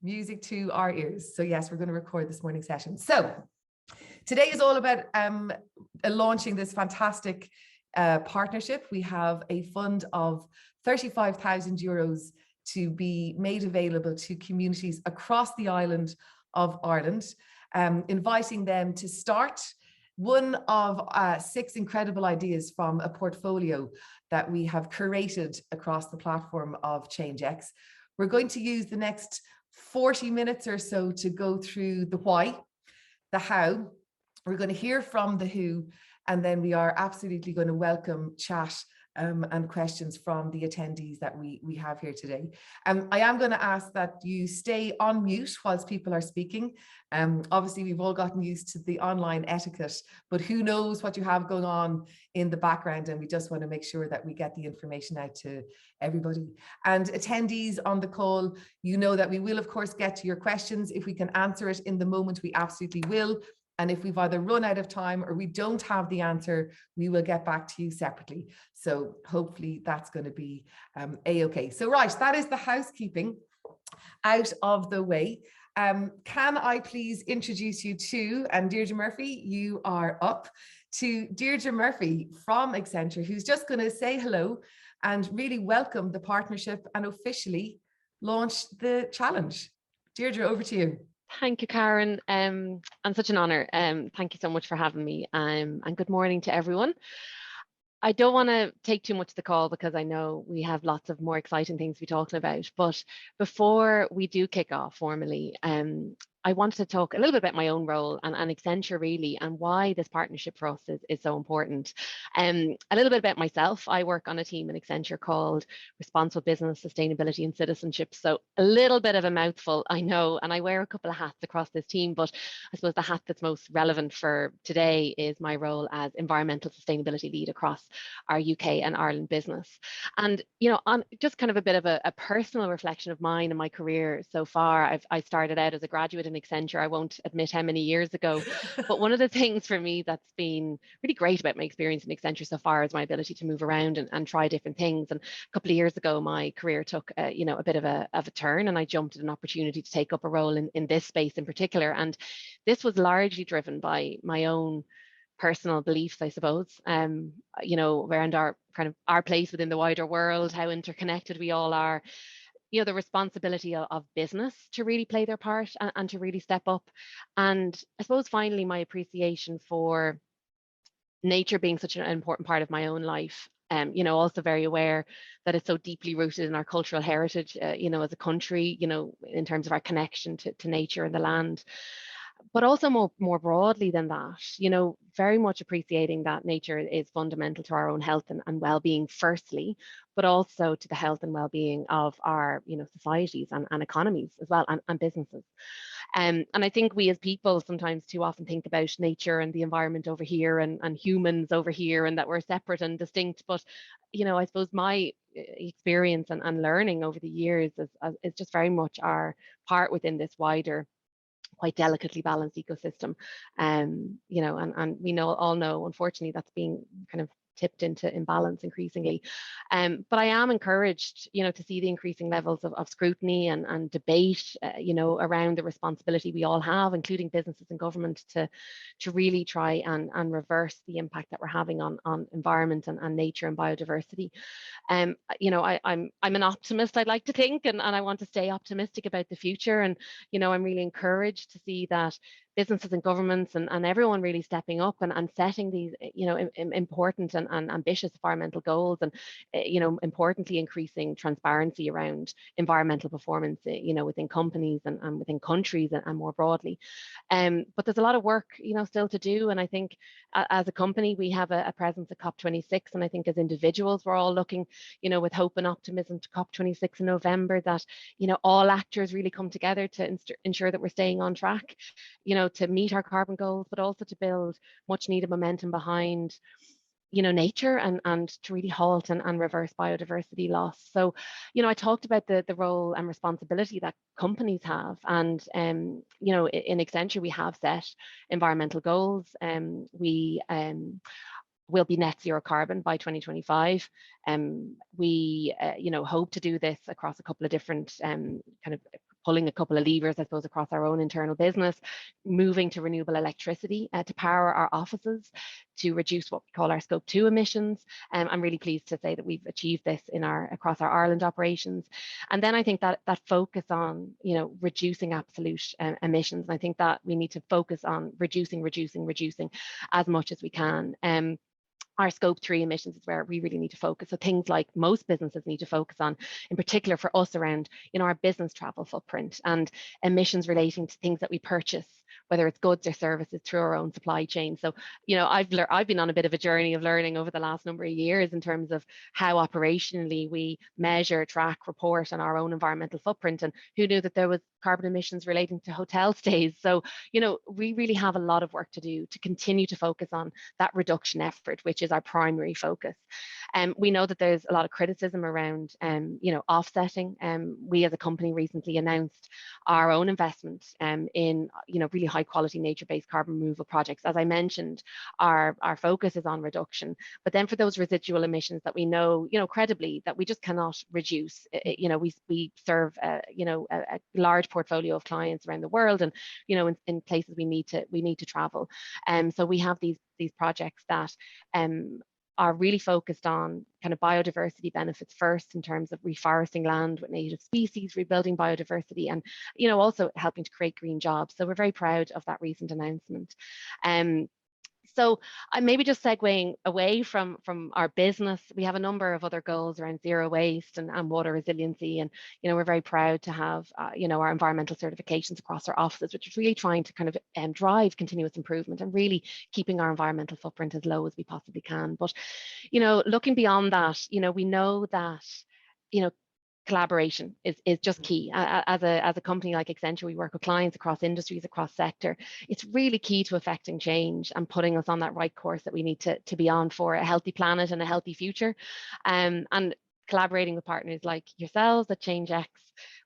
Music to our ears. So yes, we're going to record this morning's session. So today is all about launching this fantastic partnership. We have a fund of €35,000 to be made available to communities across the island of Ireland, inviting them to start one of 6 incredible ideas from a portfolio that we have curated across the platform of ChangeX. We're going to use the next 40 minutes or so to go through the why, the how. We're going to hear from the who, and then we are absolutely going to welcome chat and questions from the attendees that we have here today. I am going to ask that you stay on mute whilst people are speaking. Obviously, we've all gotten used to the online etiquette, but who knows what you have going on in the background, and we just want to make sure that we get the information out to everybody. And attendees on the call, you know that we will, of course, get to your questions. If we can answer it in the moment, we absolutely will. And if we've either run out of time or we don't have the answer, we will get back to you separately. So hopefully that's going to be a-okay. So right, that is the housekeeping out of the way. Can I please introduce you to, and Deirdre Murphy, you are up, to Deirdre Murphy from Accenture, who's just going to say hello and really welcome the partnership and officially launch the challenge. Deirdre, over to you. Thank you, Karen. And such an honor. Thank you so much for having me. And good morning to everyone. I don't want to take too much of the call because I know we have lots of more exciting things to be talking about. But before we do kick off formally, I wanted to talk a little bit about my own role and Accenture really, and why this partnership for us is so important. A little bit about myself. I work on a team in Accenture called Responsible Business, Sustainability and Citizenship. So a little bit of a mouthful, I know, and I wear a couple of hats across this team, but I suppose the hat that's most relevant for today is my role as Environmental Sustainability Lead across our UK and Ireland business. And, you know, on just kind of a bit of a personal reflection of mine and my career so far, I started out as a graduate in Accenture. I won't admit how many years ago, but one of the things for me that's been really great about my experience in Accenture so far is my ability to move around and try different things. And a couple of years ago, my career took you know, a bit of a turn, and I jumped at an opportunity to take up a role in this space in particular. And this was largely driven by my own personal beliefs, I suppose, you know, around our place within the wider world, how interconnected we all are. You know, the responsibility of business to really play their part and to really step up. And I suppose finally my appreciation for nature being such an important part of my own life. You know, also very aware that it's so deeply rooted in our cultural heritage, you know, as a country, you know, in terms of our connection to nature and the land. But also more broadly than that, you know, very much appreciating that nature is fundamental to our own health and well-being firstly, but also to the health and well-being of our, you know, societies and economies as well, and businesses. And I think we as people sometimes too often think about nature and the environment over here and humans over here, and that we're separate and distinct. But, you know, I suppose my experience and learning over the years is just very much our part within this wider, quite delicately balanced ecosystem. You know, and we all know, unfortunately, that's being kind of tipped into imbalance increasingly. But I am encouraged, you know, to see the increasing levels of scrutiny and debate, you know, around the responsibility we all have, including businesses and government, to really try and reverse the impact that we're having on environment and nature and biodiversity. You know, I'm an optimist, I'd like to think, and I want to stay optimistic about the future. And, you know, I'm really encouraged to see that businesses and governments and everyone really stepping up and setting these, you know, important and ambitious environmental goals, and, you know, importantly, increasing transparency around environmental performance, you know, within companies and within countries and more broadly. But there's a lot of work, you know, still to do. And I think as a company, we have a presence at COP26. And I think as individuals, we're all looking, you know, with hope and optimism to COP26 in November, that, you know, all actors really come together to ensure that we're staying on track, you know, to meet our carbon goals, but also to build much needed momentum behind, you know, nature and to really halt and reverse biodiversity loss. So, you know, I talked about the role and responsibility that companies have. And, you know, in Accenture, we have set environmental goals. We will be net zero carbon by 2025. We, you know, hope to do this across a couple of different kind of pulling a couple of levers, I suppose, across our own internal business, moving to renewable electricity to power our offices, to reduce what we call our Scope 2 emissions. I'm really pleased to say that we've achieved this across our Ireland operations. And then I think that focus on, reducing absolute emissions. And I think that we need to focus on reducing as much as we can. Our Scope 3 emissions is where we really need to focus. So things like most businesses need to focus on, in particular for us, around our business travel footprint and emissions relating to things that we purchase, whether it's goods or services, through our own supply chain. So, I've been on a bit of a journey of learning over the last number of years in terms of how operationally we measure, track, report on our own environmental footprint. And who knew that there was carbon emissions relating to hotel stays? So, we really have a lot of work to do to continue to focus on that reduction effort, which is our primary focus. We know that there's a lot of criticism around, offsetting. We as a company recently announced our own investment in, really high quality nature-based carbon removal projects. As I mentioned, our focus is on reduction, but then for those residual emissions that we know, credibly, that we just cannot reduce. We serve, a large portfolio of clients around the world, and in places we need to travel. So we have these projects that are really focused on kind of biodiversity benefits first, in terms of reforesting land with native species, rebuilding biodiversity, and also helping to create green jobs. So we're very proud of that recent announcement. So I maybe just segueing away from our business, we have a number of other goals around zero waste and water resiliency. And, we're very proud to have, our environmental certifications across our offices, which is really trying to kind of drive continuous improvement and really keeping our environmental footprint as low as we possibly can. But, looking beyond that, we know that, collaboration is just key. As a company like Accenture, we work with clients across industries, across sector. It's really key to affecting change and putting us on that right course that we need to be on for a healthy planet and a healthy future. And collaborating with partners like yourselves at ChangeX,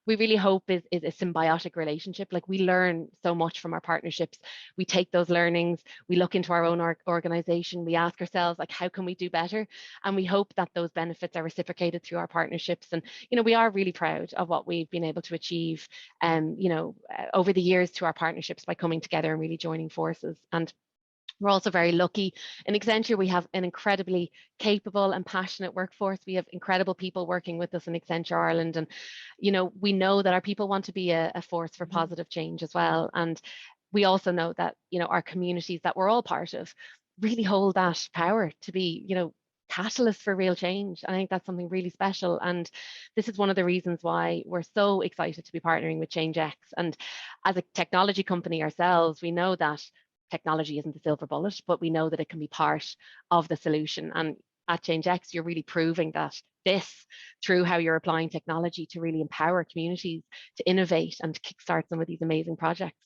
we really hope is a symbiotic relationship. Like, we learn so much from our partnerships. We take those learnings, we look into our own organization, we ask ourselves, like, how can we do better? And we hope that those benefits are reciprocated through our partnerships. And, we are really proud of what we've been able to achieve, over the years through our partnerships by coming together and really joining forces. And we're also very lucky in Accenture. We have an incredibly capable and passionate workforce. We have incredible people working with us in Accenture Ireland. And, we know that our people want to be a force for positive change as well. And we also know that, our communities that we're all part of really hold that power to be, catalysts for real change. I think that's something really special. And this is one of the reasons why we're so excited to be partnering with ChangeX. And as a technology company ourselves, we know that technology isn't the silver bullet, but we know that it can be part of the solution. And at ChangeX, you're really proving that through how you're applying technology to really empower communities to innovate and to kickstart some of these amazing projects.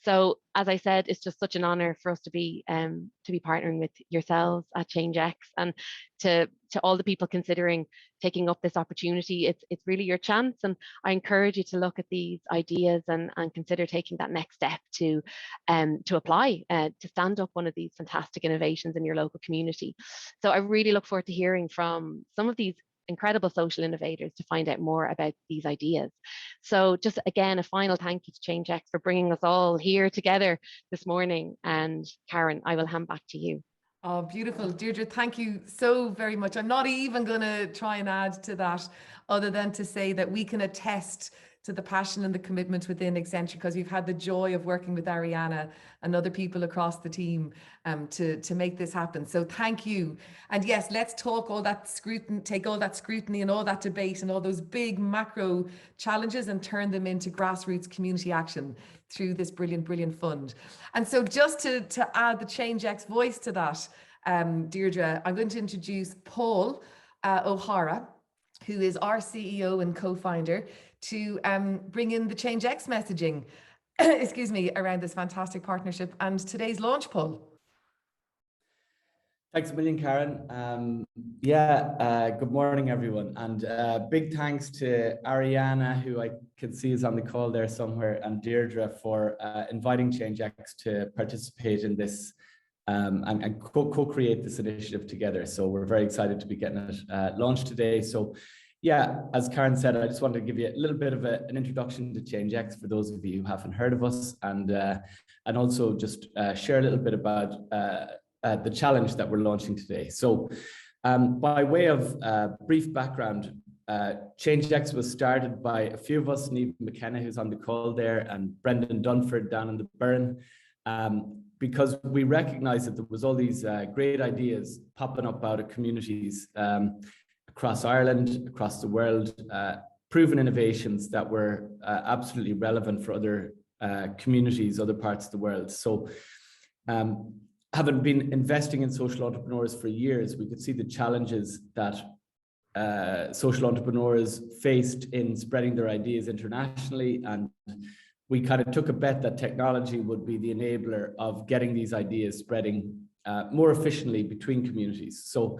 So, as I said, it's just such an honor for us to be partnering with yourselves at ChangeX, and to all the people considering taking up this opportunity. It's really your chance, and I encourage you to look at these ideas and consider taking that next step to apply to stand up one of these fantastic innovations in your local community. So I really look forward to hearing from some of these incredible social innovators to find out more about these ideas. So just again, a final thank you to ChangeX for bringing us all here together this morning. And Karen, I will hand back to you. Oh, beautiful. Deirdre, thank you so very much. I'm not even going to try and add to that, other than to say that we can attest to the passion and the commitment within Accenture, because we've had the joy of working with Ariana and other people across the team to make this happen. So thank you. And yes, let's talk all that scrutiny, take all that scrutiny and all that debate and all those big macro challenges and turn them into grassroots community action through this brilliant fund. And so just to add the ChangeX voice to that, Deirdre, I'm going to introduce Paul O'Hara, who is our CEO and co-founder, to bring in the ChangeX messaging, excuse me, around this fantastic partnership and today's launch, Paul. Thanks a million, Karen. Good morning, everyone. And big thanks to Ariana, who I can see is on the call there somewhere, and Deirdre for inviting ChangeX to participate in this and co-create this initiative together. So we're very excited to be getting it launched today. So Yeah, as Karen said, I just wanted to give you a little bit of an introduction to ChangeX for those of you who haven't heard of us, and also just share a little bit about the challenge that we're launching today. So by way of brief background, ChangeX was started by a few of us, Niamh McKenna, who's on the call there, and Brendan Dunford down in the Burn, because we recognized that there was all these great ideas popping up out of communities across Ireland, across the world, proven innovations that were absolutely relevant for other communities, other parts of the world. So having been investing in social entrepreneurs for years, we could see the challenges that social entrepreneurs faced in spreading their ideas internationally. And we kind of took a bet that technology would be the enabler of getting these ideas spreading more efficiently between communities. So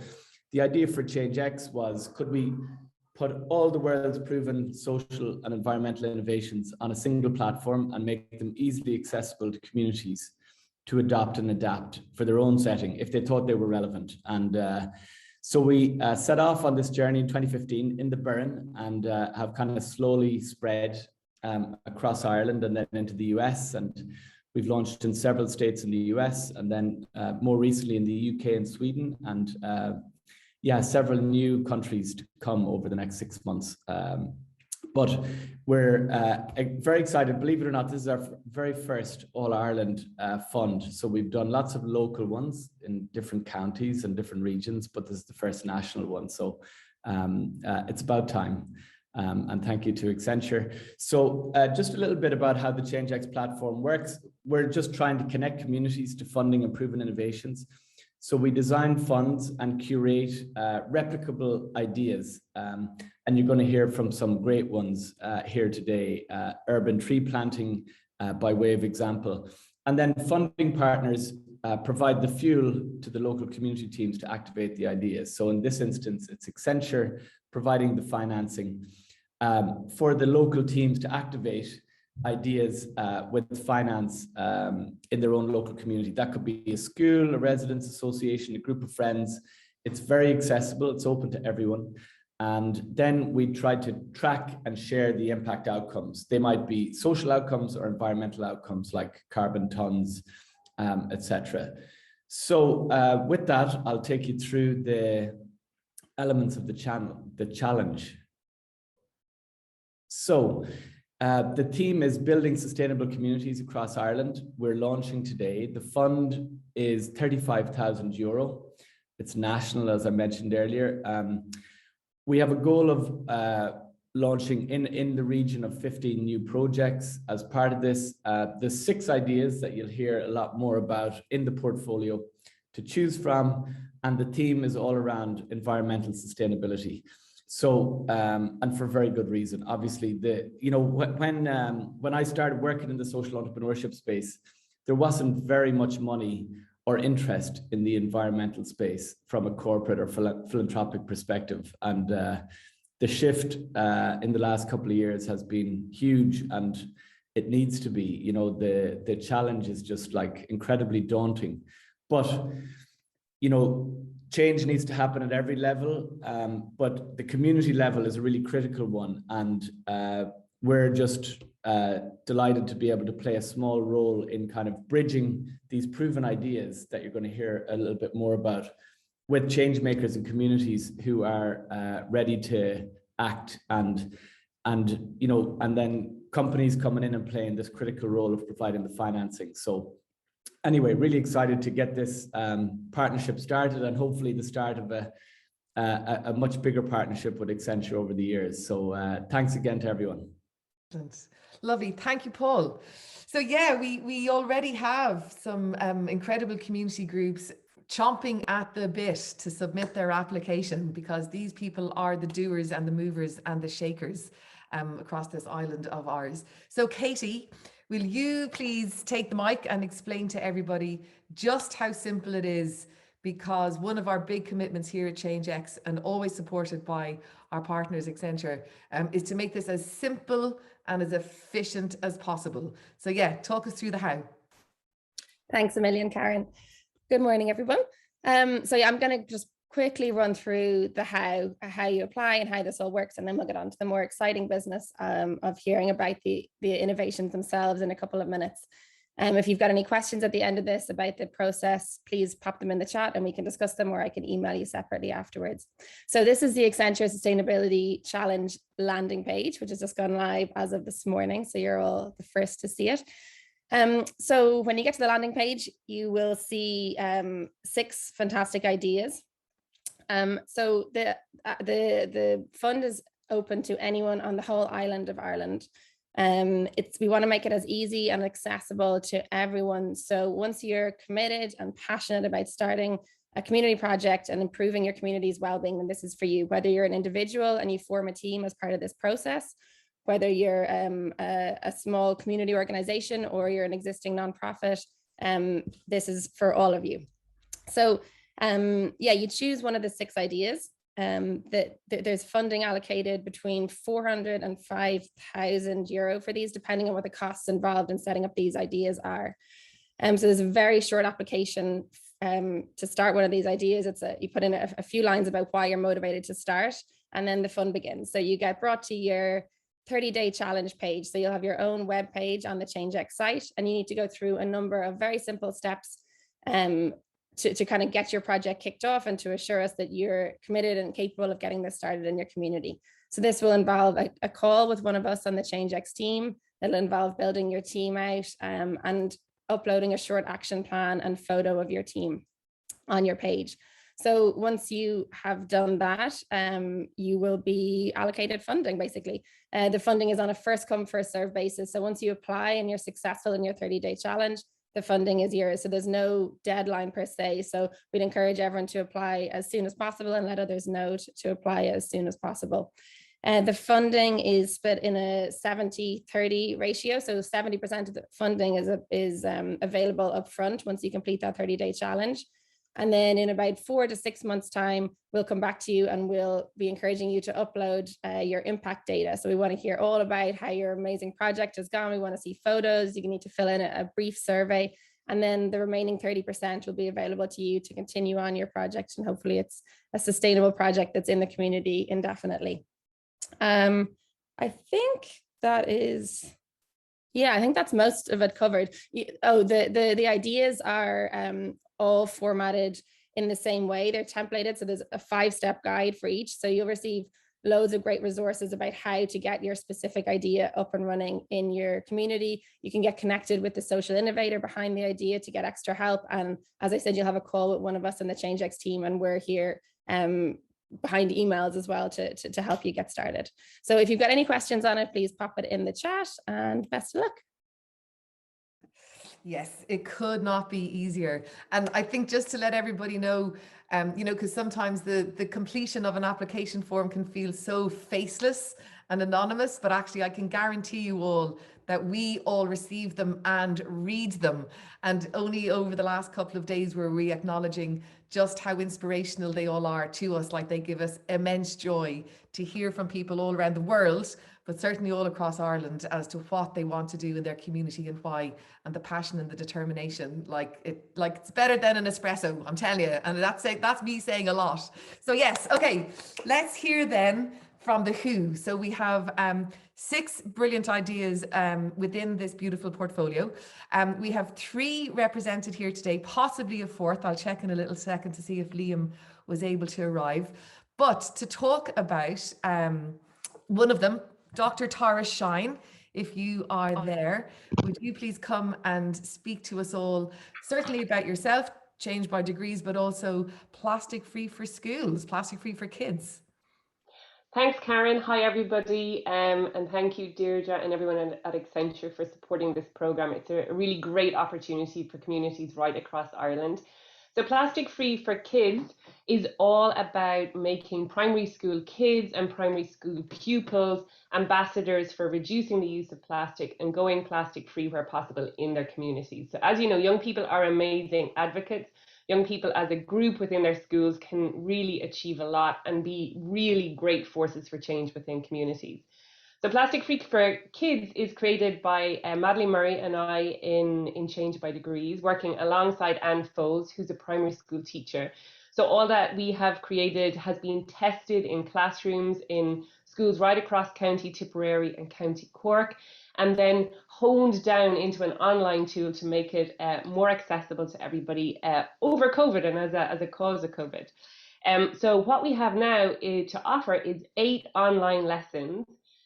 the idea for ChangeX was, could we put all the world's proven social and environmental innovations on a single platform and make them easily accessible to communities to adopt and adapt for their own setting if they thought they were relevant? And so we set off on this journey in 2015 in the Burn, and have kind of slowly spread across Ireland and then into the US. And we've launched in several states in the US, and then more recently in the UK and Sweden, and several new countries to come over the next 6 months. But we're very excited. Believe it or not, this is our very first All-Ireland fund. So we've done lots of local ones in different counties and different regions, but this is the first national one. So it's about time. And thank you to Accenture. So just a little bit about how the ChangeX platform works. We're just trying to connect communities to funding and proven innovations. So we design funds and curate replicable ideas. And you're going to hear from some great ones here today, urban tree planting by way of example. And then funding partners provide the fuel to the local community teams to activate the ideas. So in this instance, it's Accenture providing the financing for the local teams to activate ideas with finance in their own local community. That could be a school, a residents association, a group of friends. It's very accessible, it's open to everyone. And then we try to track and share the impact outcomes. They might be social outcomes or environmental outcomes like carbon tons, etc. So with that, I'll take you through the elements of the challenge. So the theme is building sustainable communities across Ireland. We're launching today. The fund is €35,000. It's national, as I mentioned earlier. We have a goal of launching in the region of 15 new projects as part of this. There's 6 ideas that you'll hear a lot more about in the portfolio to choose from, and the theme is all around environmental sustainability. So, and for very good reason. Obviously, when I started working in the social entrepreneurship space, there wasn't very much money or interest in the environmental space from a corporate or philanthropic perspective. And the shift in the last couple of years has been huge, and it needs to be. The challenge is just like incredibly daunting. But change needs to happen at every level, but the community level is a really critical one, and we're just delighted to be able to play a small role in kind of bridging these proven ideas that you're going to hear a little bit more about with change makers and communities who are ready to act, and then companies coming in and playing this critical role of providing the financing. So anyway, really excited to get this partnership started, and hopefully the start of a much bigger partnership with Accenture over the years. So thanks again to everyone. Lovely. Thank you, Paul. So yeah, we already have some incredible community groups chomping at the bit to submit their application, because these people are the doers and the movers and the shakers across this island of ours. So Katie, will you please take the mic and explain to everybody just how simple it is, because one of our big commitments here at ChangeX, and always supported by our partners Accenture, is to make this as simple and as efficient as possible. So yeah, talk us through the how. Thanks a million, Karen. Good morning, everyone. So yeah, I'm going to just quickly run through the how you apply and how this all works, and then we'll get on to the more exciting business of hearing about the innovations themselves in a couple of minutes. If you've got any questions at the end of this about the process, please pop them in the chat and we can discuss them, or I can email you separately afterwards. So this is the Accenture Sustainability Challenge landing page, which has just gone live as of this morning. So you're all the first to see it. So when you get to the landing page, you will see 6 fantastic ideas. So the fund is open to anyone on the whole island of Ireland. We want to make it as easy and accessible to everyone. So once you're committed and passionate about starting a community project and improving your community's well-being, then this is for you. Whether you're an individual and you form a team as part of this process, whether you're a small community organization or you're an existing nonprofit, this is for all of you. So yeah, you choose one of the 6 ideas. There's funding allocated between 400 and 5,000 euro for these, depending on what the costs involved in setting up these ideas are. So there's a very short application to start one of these ideas. You put in a few lines about why you're motivated to start, and then the fun begins. So you get brought to your 30-day challenge page. So you'll have your own web page on the ChangeX site, and you need to go through a number of very simple steps to kind of get your project kicked off and to assure us that you're committed and capable of getting this started in your community. So this will involve a call with one of us on the ChangeX team. It'll involve building your team out and uploading a short action plan and photo of your team on your page. So once you have done that, you will be allocated funding, basically. The funding is on a first come, first serve basis. So once you apply and you're successful in your 30-day challenge, the funding is yours. So there's no deadline per se. So we'd encourage everyone to apply as soon as possible and let others know to apply as soon as possible. The funding is split in a 70-30 ratio. So 70% of the funding is available upfront once you complete that 30-day challenge. And then in about 4 to 6 months time, we'll come back to you and we'll be encouraging you to upload your impact data. So we want to hear all about how your amazing project has gone. We want to see photos. You need to fill in a brief survey. And then the remaining 30% will be available to you to continue on your project. And hopefully it's a sustainable project that's in the community indefinitely. I think that is, yeah, I think that's most of it covered. Oh, the ideas are all formatted in the same way. They're templated. So there's a 5-step guide for each. So you'll receive loads of great resources about how to get your specific idea up and running in your community. You can get connected with the social innovator behind the idea to get extra help. And as I said, you'll have a call with one of us in the ChangeX team, and we're here behind emails as well to help you get started. So if you've got any questions on it, please pop it in the chat, and best of luck. Yes, it could not be easier. And I think just to let everybody know, because sometimes the completion of an application form can feel so faceless and anonymous, but actually I can guarantee you all that we all receive them and read them. And only over the last couple of days were we acknowledging just how inspirational they all are to us. Like, they give us immense joy to hear from people all around the world, but certainly all across Ireland, as to what they want to do in their community and why, and the passion and the determination. Like it's better than an espresso, I'm telling you. And that's me saying a lot. So yes, okay, let's hear then from the who. So we have 6 brilliant ideas within this beautiful portfolio. We have 3 represented here today, possibly a 4th. I'll check in a little second to see if Liam was able to arrive. But to talk about one of them, Dr. Tara Shine, if you are there, would you please come and speak to us all, certainly about yourself, Change by Degrees, but also plastic free for schools, plastic free for kids. Thanks, Karen. Hi, everybody. And thank you, Deirdre, and everyone at Accenture for supporting this programme. It's a really great opportunity for communities right across Ireland. So Plastic Free for Kids is all about making primary school kids and primary school pupils ambassadors for reducing the use of plastic and going plastic free where possible in their communities. So as you know, young people are amazing advocates. Young people as a group within their schools can really achieve a lot and be really great forces for change within communities. So Plastic Free for Kids is created by Madeleine Murray and I in Change by Degrees, working alongside Anne Foles, who's a primary school teacher. So all that we have created has been tested in classrooms in schools right across County Tipperary and County Cork, and then honed down into an online tool to make it more accessible to everybody over COVID and as a cause of COVID. So what we have now to offer is 8 online lessons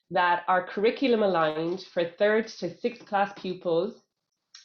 that are curriculum aligned for 3rd to 6th class pupils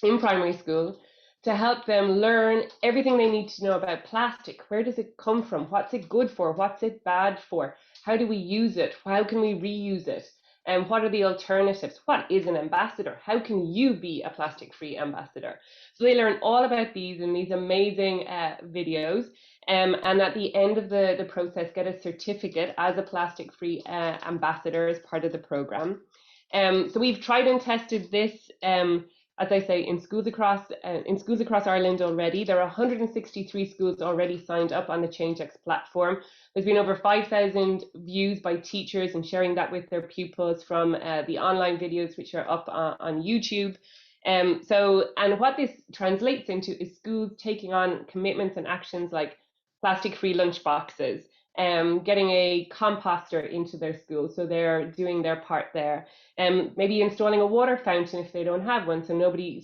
in primary school, to help them learn everything they need to know about plastic. Where does it come from? What's it good for? What's it bad for? How do we use it? How can we reuse it? And what are the alternatives? What is an ambassador? How can you be a plastic-free ambassador? So they learn all about these in these amazing videos. And at the end of the process, get a certificate as a plastic-free ambassador as part of the program. So we've tried and tested this, as I say, in schools across Ireland already. There are 163 schools already signed up on the ChangeX platform. There's been over 5,000 views by teachers and sharing that with their pupils from the online videos which are up on YouTube. And what this translates into is schools taking on commitments and actions like plastic-free lunch boxes, getting a composter into their school, so they're doing their part there. Maybe installing a water fountain if they don't have one, so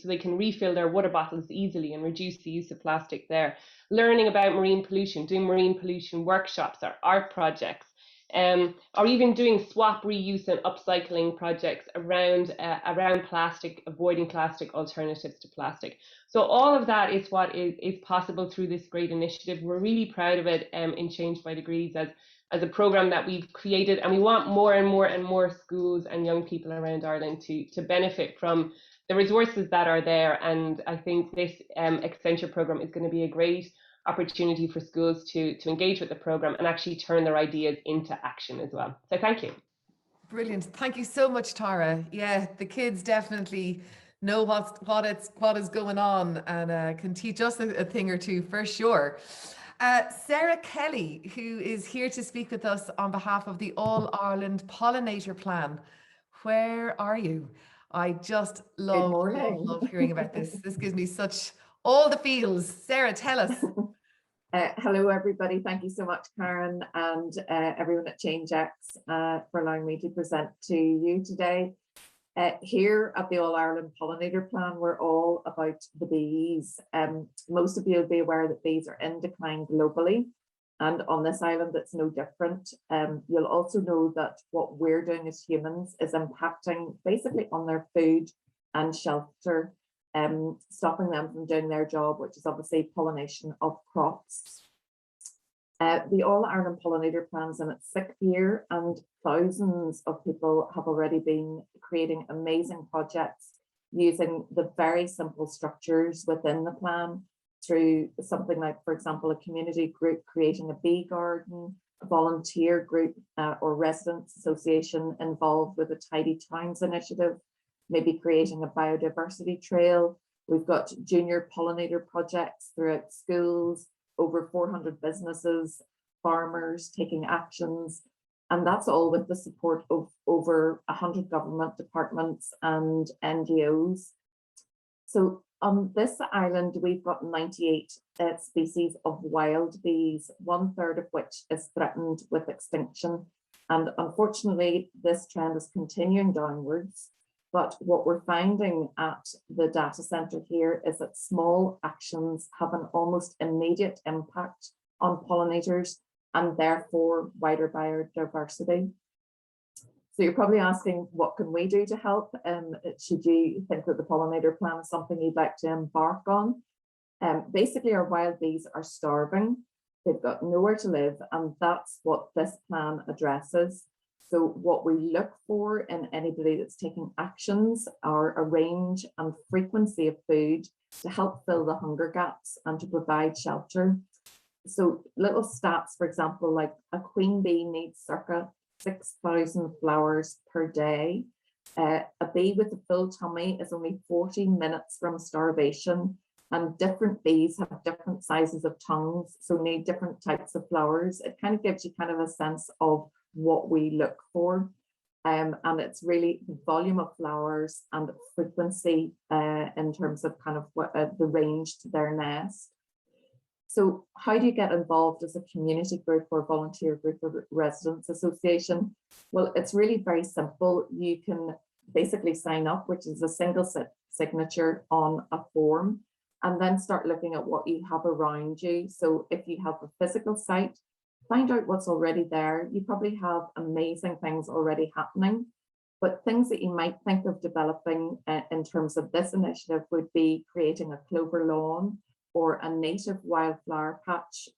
they can refill their water bottles easily and reduce the use of plastic there. Learning about marine pollution, doing marine pollution workshops or art projects, or even doing swap, reuse and upcycling projects around plastic, avoiding plastic, alternatives to plastic. So all of that is what is possible through this great initiative. We're really proud of it in Change by Degrees as a program that we've created, and we want more and more and more schools and young people around Ireland to benefit from the resources that are there. And I think this Accenture program is going to be a great opportunity for schools to engage with the program and actually turn their ideas into action as well. So thank you. Brilliant. Thank you so much, Tara. Yeah, the kids definitely know what is going on and can teach us a thing or two for sure. Sarah Kelly, who is here to speak with us on behalf of the All Ireland Pollinator Plan. Where are you? I just love hearing about this. This gives me such all the feels. Sarah, tell us. Hello, everybody. Thank you so much, Karen, and everyone at ChangeX for allowing me to present to you today. Here at the All Ireland Pollinator Plan, we're all about the bees. Most of you will be aware that bees are in decline globally, and on this island it's no different. You'll also know that what we're doing as humans is impacting basically on their food and shelter, stopping them from doing their job, which is obviously pollination of crops. The All Ireland Pollinator Plan's in its 6th year, and thousands of people have already been creating amazing projects using the very simple structures within the plan, through something like, for example, a community group creating a bee garden, a volunteer group or residents association involved with a Tidy Towns initiative, maybe creating a biodiversity trail. We've got junior pollinator projects throughout schools, over 400 businesses, farmers taking actions, and that's all with the support of over 100 government departments and NGOs. So on this island, we've got 98 species of wild bees, 1/3 of which is threatened with extinction. And unfortunately, this trend is continuing downwards. But what we're finding at the data centre here is that small actions have an almost immediate impact on pollinators and therefore wider biodiversity. So you're probably asking, what can we do to help? Should you think that the Pollinator Plan is something you'd like to embark on? Basically, our wild bees are starving. They've got nowhere to live, and that's what this plan addresses. So what we look for in anybody that's taking actions are a range and frequency of food to help fill the hunger gaps and to provide shelter. So little stats, for example, like a queen bee needs circa 6,000 flowers per day. A bee with a full tummy is only 40 minutes from starvation, and different bees have different sizes of tongues, so need different types of flowers. It kind of gives you kind of a sense of what we look for, and it's really the volume of flowers and frequency in terms of kind of what the range to their nest. So how do you get involved as a community group or volunteer group or residents association? Well, it's really very simple. You can basically sign up, which is a single signature on a form, and then start looking at what you have around you. So if you have a physical site, find out what's already there. You probably have amazing things already happening, but things that you might think of developing in terms of this initiative would be creating a clover lawn or a native wildflower patch.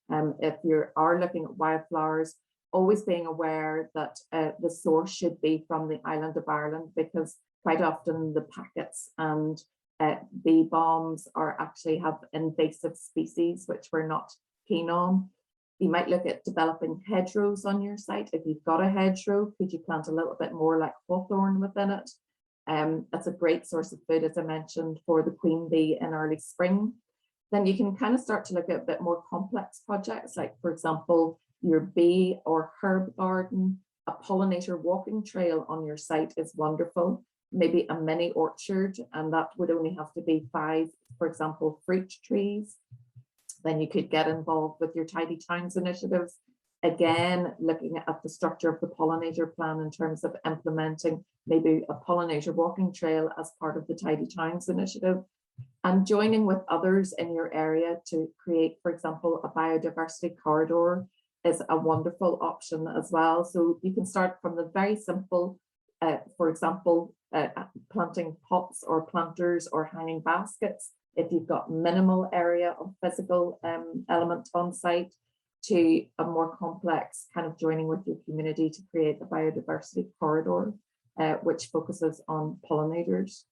If you are looking at wildflowers, always being aware that the source should be from the island of Ireland, because quite often the packets and bee bombs actually have invasive species, which we're not keen on. You might look at developing hedgerows on your site. If you've got a hedgerow, could you plant a little bit more like hawthorn within it? That's a great source of food, as I mentioned, for the queen bee in early spring. Then you can kind of start to look at a bit more complex projects, like, for example, your bee or herb garden. A pollinator walking trail on your site is wonderful. Maybe a mini orchard, and that would only have to be 5, for example, fruit trees. Then you could get involved with your Tidy Towns initiatives. Again, looking at the structure of the Pollinator Plan in terms of implementing maybe a pollinator walking trail as part of the Tidy Towns initiative, and joining with others in your area to create, for example, a biodiversity corridor is a wonderful option as well. So you can start from the very simple, for example, planting pots or planters or hanging baskets, if you've got minimal area of physical element on site, to a more complex kind of joining with your community to create a biodiversity corridor, which focuses on pollinators.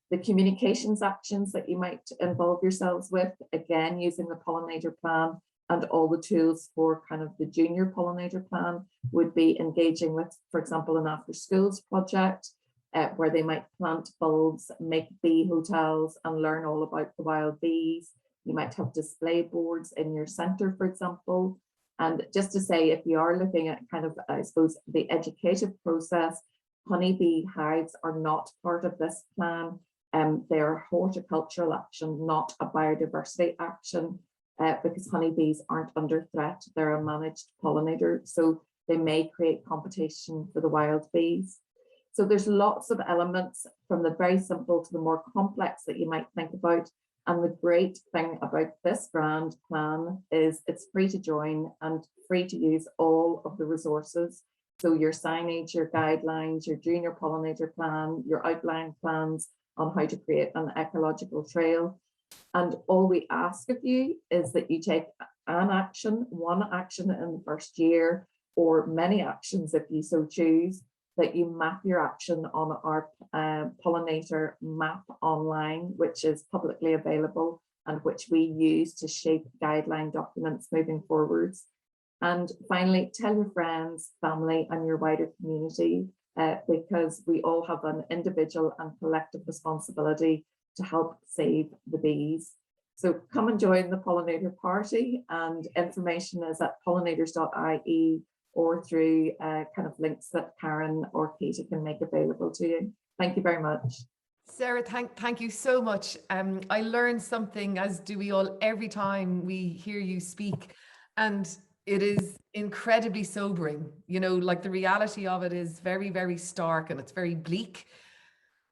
The communications actions that you might involve yourselves with, again, using the Pollinator Plan and all the tools for kind of the junior Pollinator Plan, would be engaging with, for example, an after schools project, where they might plant bulbs, make bee hotels, and learn all about the wild bees. You might have display boards in your centre, for example. And just to say, if you are looking at kind of, I suppose, the educative process, honeybee hives are not part of this plan. They're a horticultural action, not a biodiversity action, because honeybees aren't under threat. They're a managed pollinator, so they may create competition for the wild bees. So there's lots of elements from the very simple to the more complex that you might think about. And the great thing about this grand plan is it's free to join and free to use all of the resources. So your signage, your guidelines, your junior pollinator plan, your outline plans on how to create an ecological trail. And all we ask of you is that you take one action in the first year, or many actions if you so choose, that you map your action on our pollinator map online, which is publicly available and which we use to shape guideline documents moving forwards. And finally, tell your friends, family, and your wider community, because we all have an individual and collective responsibility to help save the bees. So come and join the Pollinator Party, and information is at pollinators.ie or through kind of links that Karen or Katie can make available to you. Thank you very much. Sarah, thank you so much. I learn something, as do we all, every time we hear you speak. And it is incredibly sobering. You know, like the reality of it is very, very stark, and it's very bleak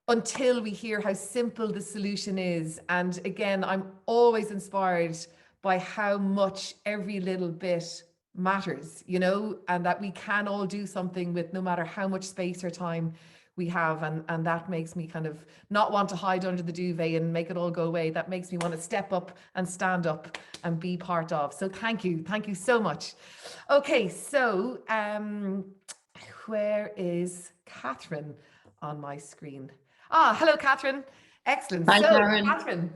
until we hear how simple the solution is. And again, I'm always inspired by how much every little bit matters, you know, and that we can all do something with no matter how much space or time we have. And that makes me kind of not want to hide under the duvet and make it all go away. That makes me want to step up and stand up and be part of. So thank you so much. Okay, so where is Catherine on my screen? Hello, Catherine. Excellent. Hi, so Karen. Catherine,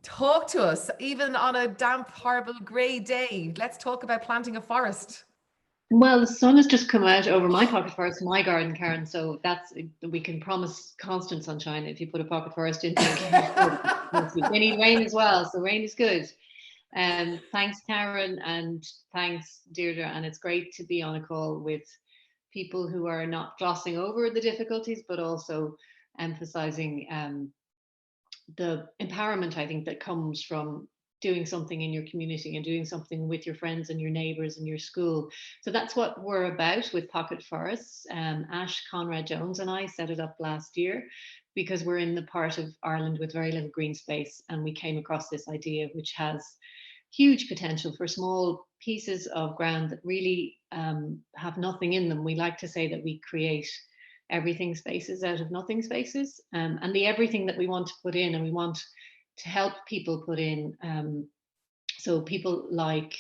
talk to us, even on a damp, horrible, grey day. Let's talk about planting a forest. Well, the sun has just come out over my pocket forest, my garden, Karen. So we can promise constant sunshine if you put a pocket forest in. They need rain as well, so rain is good. Thanks, Karen, and thanks, Deirdre. And it's great to be on a call with people who are not glossing over the difficulties, but also emphasizing the empowerment, I think, that comes from doing something in your community and doing something with your friends and your neighbors and your school. So that's what we're about with Pocket Forests. Ash Conrad Jones and I set it up last year because we're in the part of Ireland with very little green space, and we came across this idea which has huge potential for small pieces of ground that really have nothing in them. We like to say that we create everything spaces out of nothing spaces, and the everything that we want to put in, and we want to help people put in. So people like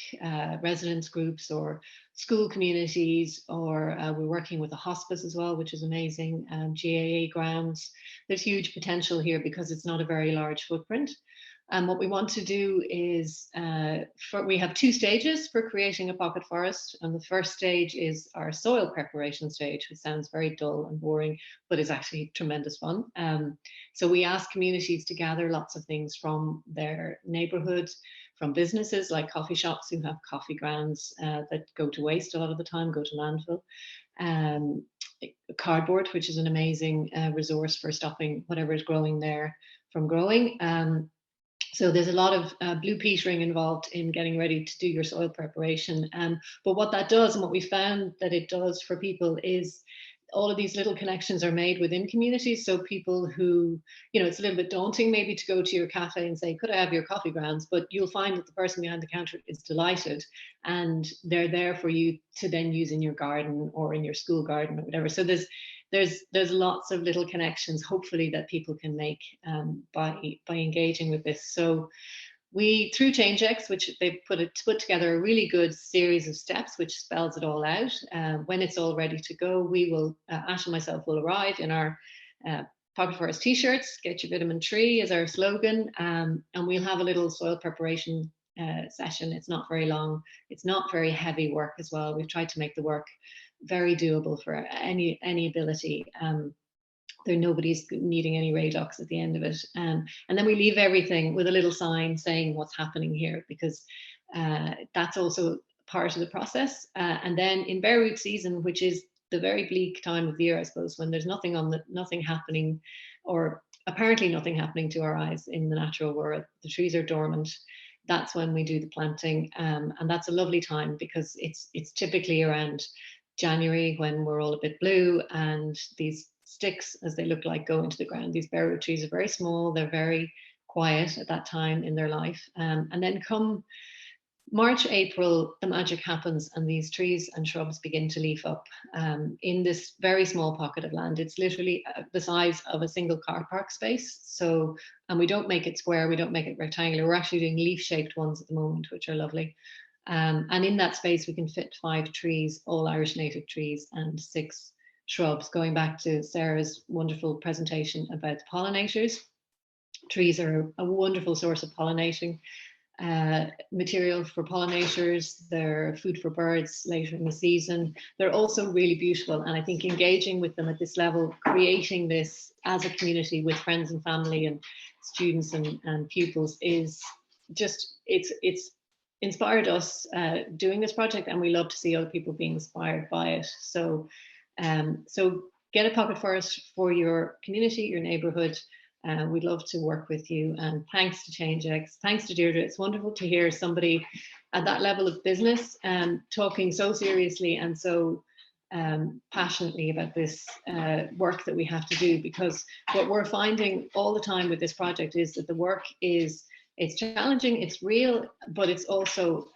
residence groups or school communities, or we're working with a hospice as well, which is amazing, GAA grounds. There's huge potential here because it's not a very large footprint. And what we want to do is, we have 2 stages for creating a pocket forest. And the first stage is our soil preparation stage, which sounds very dull and boring, but is actually tremendous fun. So we ask communities to gather lots of things from their neighborhood, from businesses like coffee shops who have coffee grounds that go to waste a lot of the time, go to landfill. Cardboard, which is an amazing resource for stopping whatever is growing there from growing. So there's a lot of blue petering involved in getting ready to do your soil preparation. But what that does, and what we found that it does for people, is all of these little connections are made within communities. So people who, it's a little bit daunting maybe to go to your cafe and say, could I have your coffee grounds? But you'll find that the person behind the counter is delighted, and they're there for you to then use in your garden or in your school garden or whatever. So there's lots of little connections, hopefully, that people can make by engaging with this. So we, through ChangeX, which they put together a really good series of steps which spells it all out. When it's all ready to go, we will, Ash and myself will arrive in our Pocket Forest t-shirts. Get your vitamin tree is our slogan, and we'll have a little soil preparation session. It's not very long. It's not very heavy work as well. We've tried to make the work very doable for any ability. Nobody's needing any radox at the end of it. And then we leave everything with a little sign saying what's happening here, because that's also part of the process. And then in bare root season, which is the very bleak time of the year, I suppose, when there's nothing happening, or apparently nothing happening to our eyes in the natural world, the trees are dormant. That's when we do the planting, and that's a lovely time because it's typically around January when we're all a bit blue, and these sticks, as they look like, go into the ground. These bare root trees are very small. They're very quiet at that time in their life. And then come March, April, the magic happens, and these trees and shrubs begin to leaf up in this very small pocket of land. It's literally the size of a single car park space. So, and we don't make it square, we don't make it rectangular. We're actually doing leaf-shaped ones at the moment, which are lovely. And in that space, we can fit 5 trees, all Irish native trees, and 6 shrubs. Going back to Sarah's wonderful presentation about the pollinators, trees are a wonderful source of pollinating material for pollinators. They're food for birds later in the season. They're also really beautiful, and I think engaging with them at this level, creating this as a community with friends and family and students and pupils, is just, it's inspired us doing this project, and we love to see other people being inspired by it. So get a pocket forest for your community, your neighborhood. We'd love to work with you, and thanks to ChangeX, thanks to Deirdre. It's wonderful to hear somebody at that level of business talking so seriously and so passionately about this work that we have to do, because what we're finding all the time with this project is that the work it's challenging, it's real, but it's also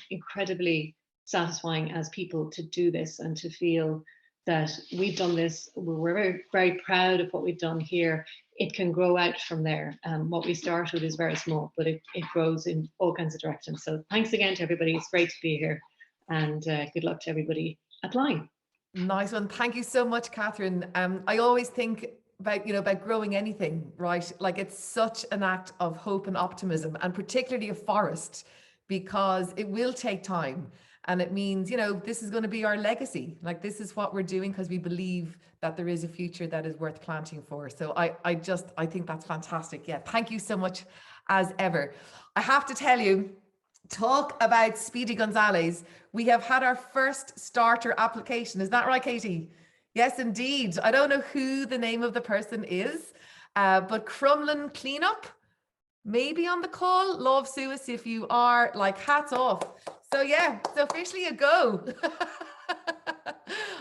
incredibly satisfying as people to do this and to feel that we've done this. We're very, very proud of what we've done here. It can grow out from there. What we start with is very small, but it grows in all kinds of directions. So thanks again to everybody. It's great to be here, and good luck to everybody applying. Nice one. Thank you so much, Catherine. I always think about growing anything, right? Like, it's such an act of hope and optimism, and particularly a forest, because it will take time. And it means, this is going to be our legacy. Like, this is what we're doing because we believe that there is a future that is worth planting for. So I think that's fantastic. Yeah. Thank you so much as ever. I have to tell you, talk about Speedy Gonzalez. We have had our first starter application. Is that right, Katie? Yes, indeed. I don't know who the name of the person is, but Crumlin Cleanup. maybe on the call. Love, Suis, if you are, like, hats off. So yeah, it's officially a go.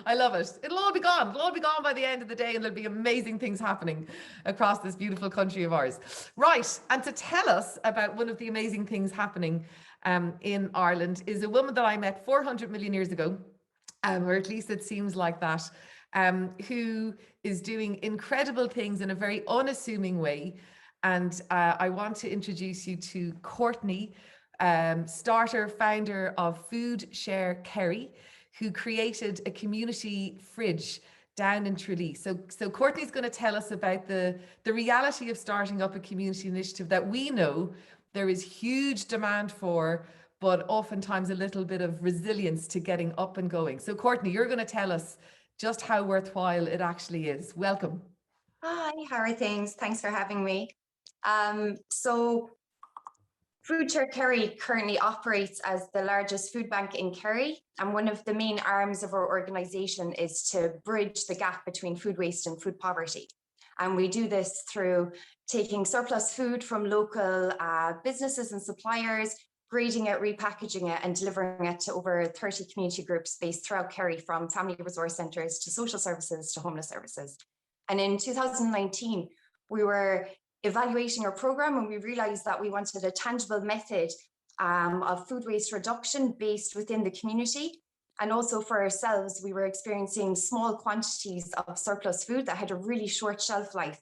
I love it. It'll all be gone. It'll all be gone by the end of the day, and there'll be amazing things happening across this beautiful country of ours. Right. And to tell us about one of the amazing things happening in Ireland is a woman that I met 400 million years ago, or at least it seems like that, who is doing incredible things in a very unassuming way. And I want to introduce you to Courtney, starter, founder of Food Share Kerry, who created a community fridge down in Tralee. So Courtney's going to tell us about the reality of starting up a community initiative that we know there is huge demand for, but oftentimes a little bit of resilience to getting up and going. So Courtney, you're going to tell us just how worthwhile it actually is. Welcome. Hi, how are things? Thanks for having me. So Food Share Kerry currently operates as the largest food bank in Kerry, and one of the main arms of our organisation is to bridge the gap between food waste and food poverty. And we do this through taking surplus food from local businesses and suppliers, grading it, repackaging it, and delivering it to over 30 community groups based throughout Kerry, from family resource centres to social services to homeless services. And in 2019, we were evaluating our program, and we realized that we wanted a tangible method of food waste reduction based within the community. And also for ourselves, we were experiencing small quantities of surplus food that had a really short shelf life.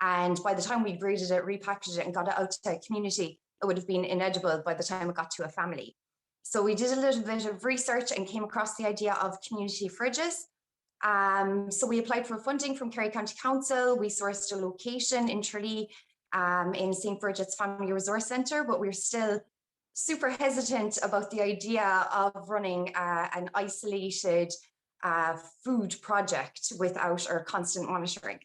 And by the time we graded it, repackaged it, and got it out to a community, it would have been inedible by the time it got to a family. So we did a little bit of research and came across the idea of community fridges. So we applied for funding from Kerry County Council. We sourced a location in Tralee in St. Bridget's Family Resource Centre, but we're still super hesitant about the idea of running an isolated food project without our constant monitoring.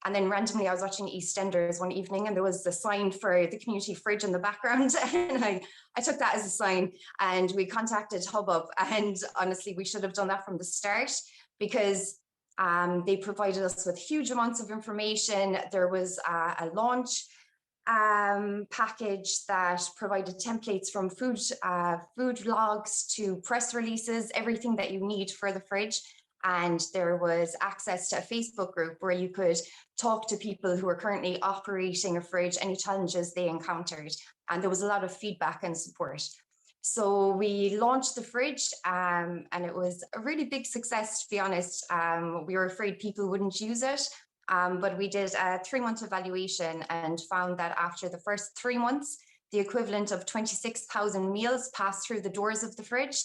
And then randomly I was watching EastEnders one evening, and there was a sign for the community fridge in the background, and I took that as a sign, and we contacted Hubbub, and honestly we should have done that from the start, because they provided us with huge amounts of information. There was a launch package that provided templates from food logs to press releases, everything that you need for the fridge. And there was access to a Facebook group where you could talk to people who are currently operating a fridge, any challenges they encountered. And there was a lot of feedback and support. So we launched the fridge, and it was a really big success, to be honest. We were afraid people wouldn't use it, but we did a 3-month evaluation and found that after the first 3 months, the equivalent of 26,000 meals passed through the doors of the fridge.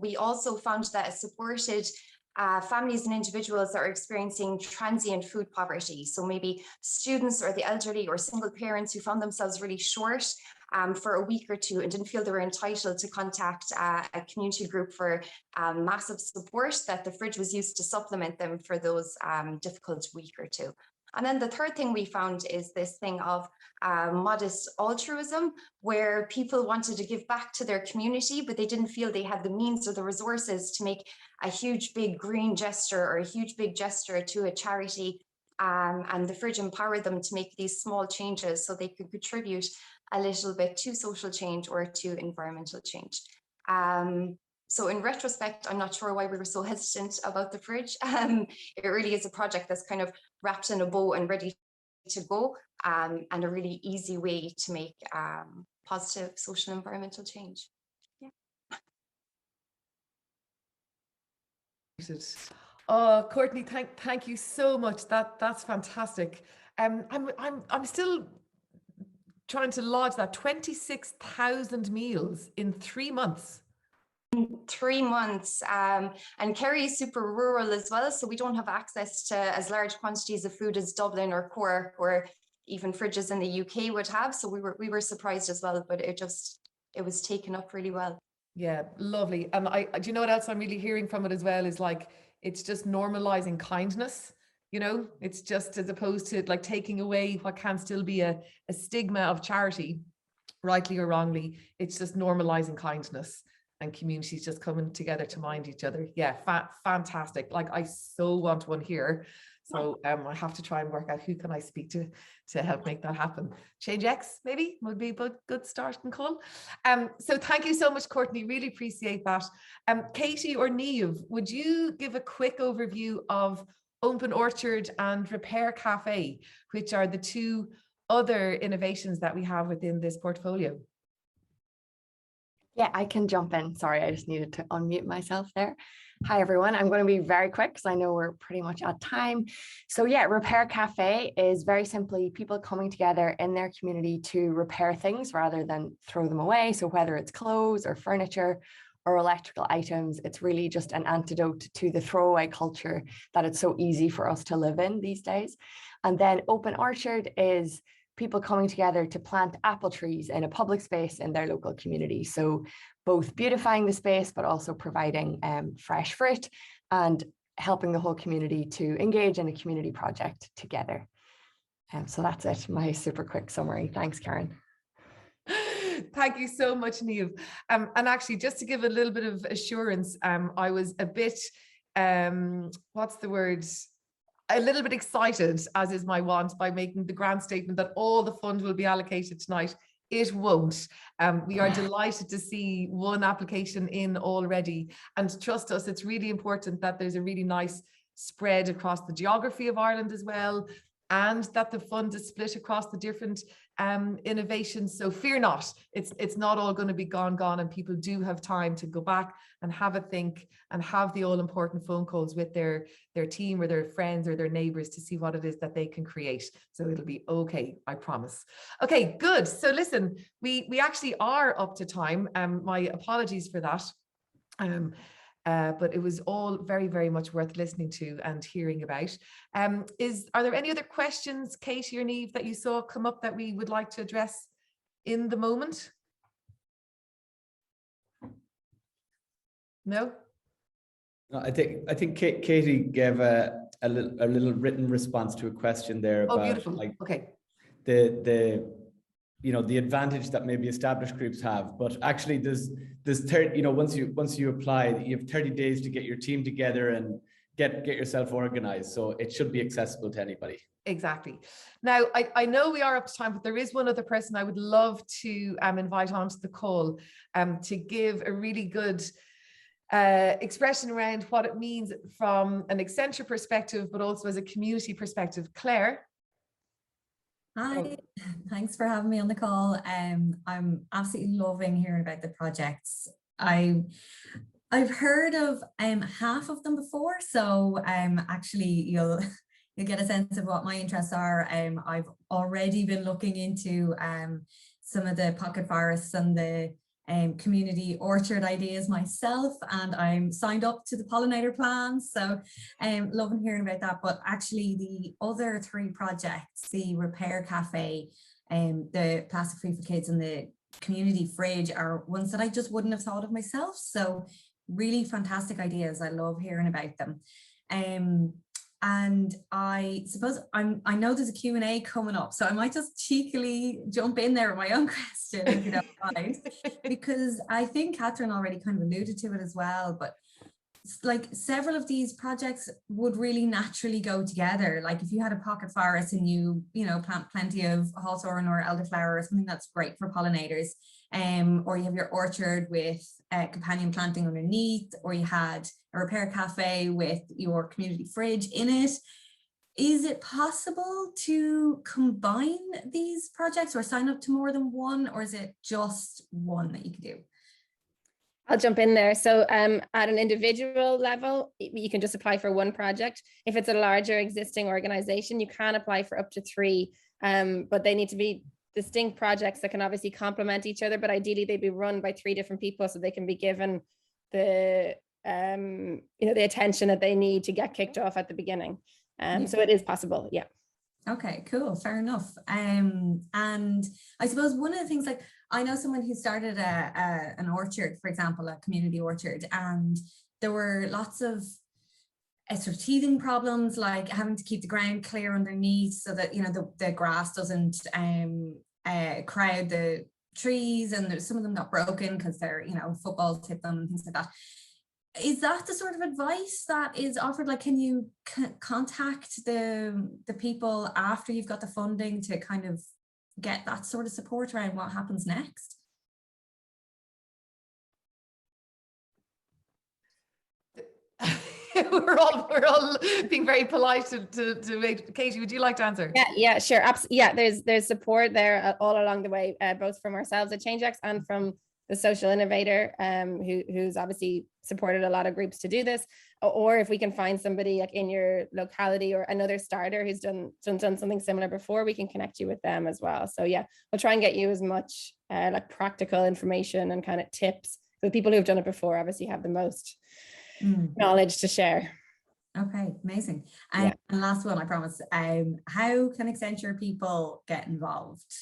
We also found that it supported families and individuals that are experiencing transient food poverty. So maybe students or the elderly or single parents who found themselves really short for a week or two and didn't feel they were entitled to contact a community group for massive support, that the fridge was used to supplement them for those difficult week or two. And then the third thing we found is this thing of modest altruism, where people wanted to give back to their community, but they didn't feel they had the means or the resources to make a huge big green gesture or a huge big gesture to a charity. And the fridge empowered them to make these small changes so they could contribute a little bit to social change or to environmental change. So in retrospect, I'm not sure why we were so hesitant about the fridge. It really is a project that's kind of wrapped in a bow and ready to go, and a really easy way to make positive social and environmental change. Yeah. Oh, Courtney, thank you so much. That's fantastic. I'm still trying to lodge that 26,000 meals in 3 months. 3 months, and Kerry is super rural as well, so we don't have access to as large quantities of food as Dublin or Cork or even fridges in the UK would have. So we were surprised as well, but it was taken up really well. Yeah, lovely. And do you know what else I'm really hearing from it as well is, like, it's just normalizing kindness. You know, it's just, as opposed to like taking away what can still be a stigma of charity, rightly or wrongly, it's just normalizing kindness and communities just coming together to mind each other. Yeah, fantastic. Like, I so want one here. So I have to try and work out who can I speak to help make that happen. ChangeX maybe would be a good start and call. So thank you so much, Courtney. Really appreciate that. Katie or Niamh, would you give a quick overview of Open Orchard and Repair Cafe, which are the two other innovations that we have within this portfolio? Yeah, I can jump in. Sorry, I just needed to unmute myself there. Hi, everyone. I'm going to be very quick because I know we're pretty much at time. So yeah, Repair Cafe is very simply people coming together in their community to repair things rather than throw them away. So whether it's clothes or furniture or electrical items, it's really just an antidote to the throwaway culture that it's so easy for us to live in these days. And then Open Orchard is people coming together to plant apple trees in a public space in their local community. So both beautifying the space, but also providing fresh fruit and helping the whole community to engage in a community project together. So that's it, my super quick summary. Thanks, Karen. Thank you so much, Niamh. And actually, just to give a little bit of assurance, I was a bit, what's the word? A little bit excited, as is my want, by making the grand statement that all the funds will be allocated tonight. It won't. We are delighted to see one application in already. And trust us, it's really important that there's a really nice spread across the geography of Ireland as well, and that the fund is split across the different innovations. So fear not, it's not all going to be gone, and people do have time to go back and have a think and have the all important phone calls with their team or their friends or their neighbors to see what it is that they can create. So it'll be okay, I promise. Okay, good. So listen, we actually are up to time. My apologies for that. But it was all very, very much worth listening to and hearing about. Are there any other questions, Katie or Niamh, that you saw come up that we would like to address in the moment? No? No, I think Katie gave a little written response to a question there about beautiful. like okay. the the advantage that maybe established groups have, but actually there's 30, once you apply, you have 30 days to get your team together and get yourself organized. So it should be accessible to anybody. Exactly. Now, I know we are up to time, but there is one other person I would love to invite onto the call to give a really good expression around what it means from an Accenture perspective, but also as a community perspective. Claire. Hi, thanks for having me on the call. I'm absolutely loving hearing about the projects. I've heard of half of them before, so actually you'll get a sense of what my interests are. I've already been looking into some of the pocket forests and the community orchard ideas myself, and I'm signed up to the Pollinator Plan, so loving hearing about that. But actually the other three projects, the Repair Cafe, the Plastic Free for Kids, and the community fridge, are ones that I just wouldn't have thought of myself. So really fantastic ideas. I love hearing about them. And I suppose I know there's a Q&A coming up, so I might just cheekily jump in there with my own question, if you don't mind, because I think Catherine already kind of alluded to it as well, but like several of these projects would really naturally go together. Like if you had a pocket forest and you plant plenty of hawthorn or elderflower or something, that's great for pollinators, or you have your orchard with companion planting underneath, or you had a Repair Cafe with your community fridge in it. Is it possible to combine these projects or sign up to more than one, or is it just one that you can do? I'll jump in there. So at an individual level, you can just apply for one project. If it's a larger existing organization, you can apply for up to 3, but they need to be distinct projects that can obviously complement each other, but ideally they'd be run by 3 different people so they can be given the the attention that they need to get kicked off at the beginning. So it is possible, yeah. Okay, cool, fair enough. And I suppose one of the things, like I know someone who started an orchard, for example, a community orchard, and there were lots of sort of teething problems, like having to keep the ground clear underneath so that the grass doesn't crowd the trees, and some of them got broken because they're footballs hit them and things like that. is that the sort of advice that is offered? Like, can you contact the people after you've got the funding to kind of get that sort of support around what happens next? we're all being very polite to make. Katie, would you like to answer? Yeah, sure. Absolutely. Yeah, there's support there all along the way, both from ourselves at ChangeX and from the social innovator, who's obviously supported a lot of groups to do this. Or if we can find somebody like in your locality or another starter who's done something similar before, we can connect you with them as well. So yeah, we'll try and get you as much like practical information and kind of tips. The people who've done it before obviously have the most knowledge to share. Okay, amazing. And last one, I promise. How can Accenture people get involved?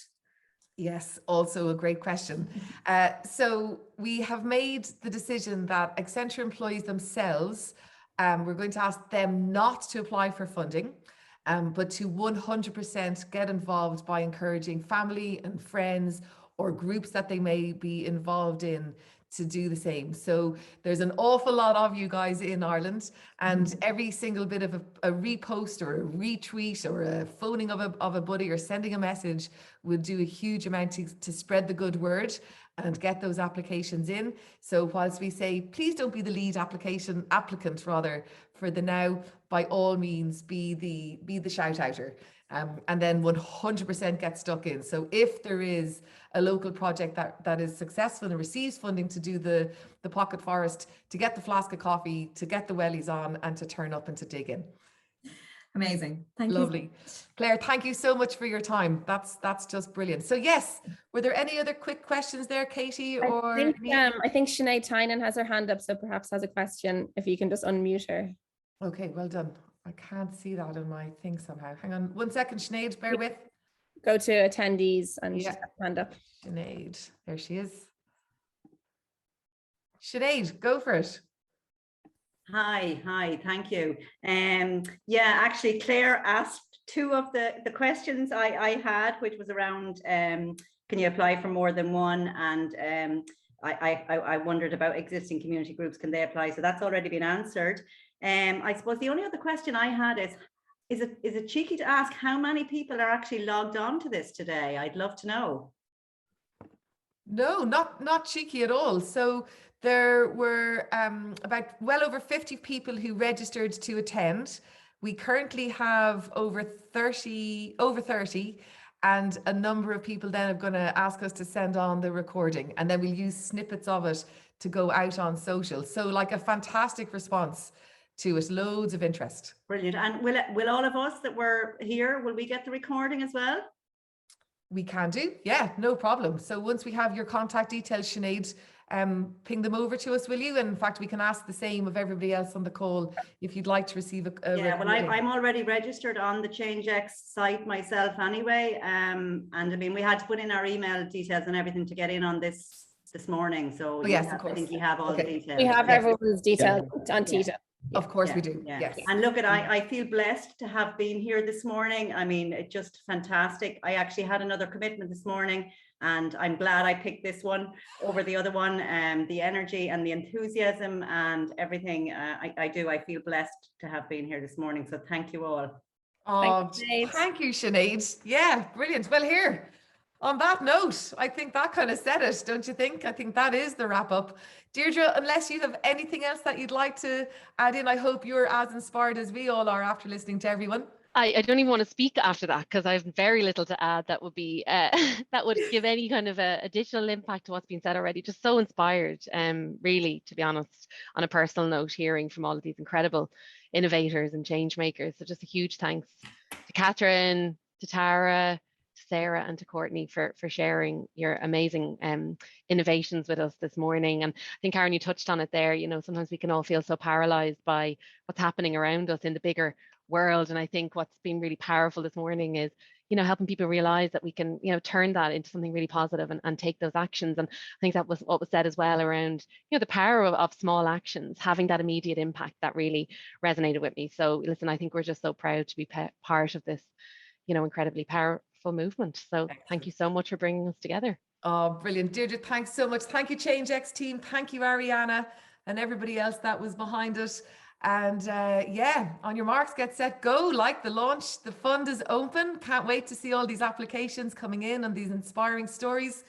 Yes, also a great question. So we have made the decision that Accenture employees themselves, we're going to ask them not to apply for funding, but to 100% get involved by encouraging family and friends or groups that they may be involved in to do the same. So there's an awful lot of you guys in Ireland, and every single bit of a repost or a retweet or a phoning of a buddy or sending a message would do a huge amount to spread the good word and get those applications in. So whilst we say, please don't be the lead applicant rather for the now, by all means be the shout outer. And then 100% get stuck in. So if there is a local project that is successful and receives funding to do the pocket forest, to get the flask of coffee, to get the wellies on, and to turn up and to dig in. Amazing. Thank you. Lovely. Claire, thank you so much for your time. That's just brilliant. So yes, were there any other quick questions there, Katie? Or I think Sinead Tynan has her hand up, so perhaps has a question, if you can just unmute her. Okay, well done. I can't see that in my thing somehow. Hang on 1 second, Sinead, bear with. Go to attendees and she's got her hand up. Sinead, there she is. Sinead, go for it. Hi, thank you. Yeah, actually, Claire asked two of the questions I had, which was around can you apply for more than one, and I wondered about existing community groups, can they apply? So that's already been answered. I suppose the only other question I had is it cheeky to ask how many people are actually logged on to this today? I'd love to know. No, not cheeky at all. So there were about well over 50 people who registered to attend. We currently have over 30, and a number of people then are going to ask us to send on the recording, and then we'll use snippets of it to go out on social. So like a fantastic response to it, loads of interest. Brilliant. And will all of us that were here, will we get the recording as well? We can do, yeah, no problem. So once we have your contact details, Sinead, ping them over to us, will you? And in fact, we can ask the same of everybody else on the call if you'd like to receive a yeah, well, I'm already registered on the ChangeX site myself anyway. And I mean, we had to put in our email details and everything to get in on this morning. So yes, of course. I think you have all the details. We have everyone's details on Tita. Of course we do, yes. And look, I feel blessed to have been here this morning. I mean, it's just fantastic. I actually had another commitment this morning, and I'm glad I picked this one over the other one. The energy and the enthusiasm and everything I feel blessed to have been here this morning. So thank you all. Oh, thank you, Sinead. Yeah, brilliant. Well, here, on that note, I think that kind of said it, don't you think? I think that is the wrap up. Deirdre, unless you have anything else that you'd like to add in, I hope you're as inspired as we all are after listening to everyone. I don't even want to speak after that, because I have very little to add that would be that would give any kind of additional impact to what's been said already. Just so inspired, really, to be honest, on a personal note, hearing from all of these incredible innovators and change makers. So just a huge thanks to Catherine, to Tara, to Sarah, and to Courtney for sharing your amazing innovations with us this morning. And I think, Karen, you touched on it there. You know, sometimes we can all feel so paralyzed by what's happening around us in the bigger world. And I think what's been really powerful this morning is, you know, helping people realize that we can, you know, turn that into something really positive and take those actions. And I think that was what was said as well around, you know, the power of small actions, having that immediate impact. That really resonated with me. So listen, I think we're just so proud to be part of this, you know, incredibly powerful movement. So thank you so much for bringing us together. Oh, brilliant. Deirdre, thanks so much. Thank you, ChangeX team. Thank you, Ariana. and everybody else that was behind it. And yeah, on your marks, get set, go. Like the launch, the fund is open. Can't wait to see all these applications coming in and these inspiring stories.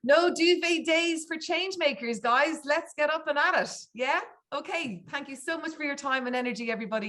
No duvet days for change makers, guys. Let's get up and at it. Yeah. Okay. Thank you so much for your time and energy, everybody.